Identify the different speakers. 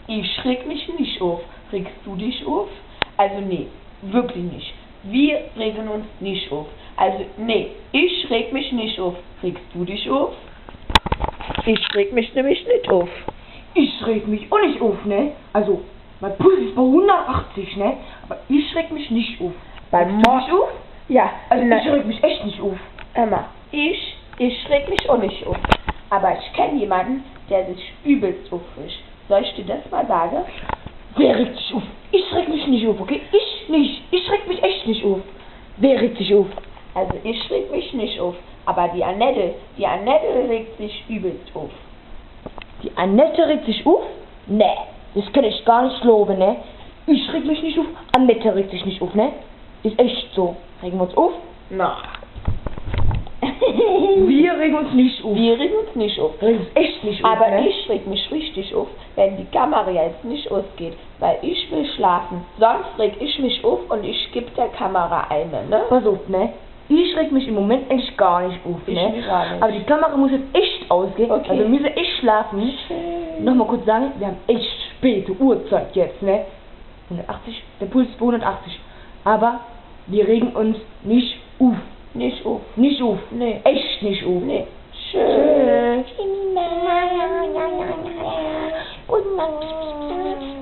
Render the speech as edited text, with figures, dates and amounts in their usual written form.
Speaker 1: Ich reg mich nicht auf. Regst du dich auf? Also nee, wirklich nicht. Wir regen uns nicht auf. Also nee, ich reg mich nicht auf. Regst du dich auf? Ich reg mich nämlich nicht auf.
Speaker 2: Ich reg mich auch nicht auf, ne? Also, mein Puls ist bei 180, ne? Aber ich reg mich nicht auf.
Speaker 1: Beim
Speaker 2: Regst du dich auf?
Speaker 1: Ja,
Speaker 2: Also ich reg mich echt nicht auf.
Speaker 1: Emma, ich reg mich auch nicht auf. Aber ich kenne jemanden, der sich übelst aufregt. Soll ich dir das mal sagen?
Speaker 2: Wer regt sich auf? Ich reg mich nicht auf, okay? Ich nicht. Ich reg mich echt nicht auf. Wer regt sich auf?
Speaker 1: Also ich reg mich nicht auf. Aber die Annette regt sich übelst auf.
Speaker 2: Die Annette regt sich auf? Ne, das kann ich gar nicht glauben, ne? Ich reg mich nicht auf, Annette regt sich nicht auf, ne? Ist echt so. Regen wir uns auf?
Speaker 1: Na.
Speaker 2: Wir regen uns nicht auf.
Speaker 1: Wir regen uns nicht auf.
Speaker 2: Wir regen uns echt nicht auf,
Speaker 1: Aber
Speaker 2: ne?
Speaker 1: ich reg mich richtig auf, wenn die Kamera jetzt nicht ausgeht, weil ich will schlafen. Sonst reg ich mich auf und ich gebe der Kamera eine, ne?
Speaker 2: Pass auf, ne? Ich reg mich im Moment eigentlich gar nicht auf,
Speaker 1: Ich
Speaker 2: ne?
Speaker 1: mich gar nicht.
Speaker 2: Aber die Kamera muss jetzt echt ausgehen.
Speaker 1: Okay.
Speaker 2: Also wir müssen echt schlafen. Nochmal kurz sagen, wir haben echt späte Uhrzeit jetzt, ne? 180, der Puls ist bei 180. Aber wir regen uns nicht auf.
Speaker 1: Nicht auf.
Speaker 2: Nicht auf.
Speaker 1: Nee.
Speaker 2: Echt nicht auf.
Speaker 1: Nee. Schön.
Speaker 2: Tschüss.
Speaker 3: Gute Nacht.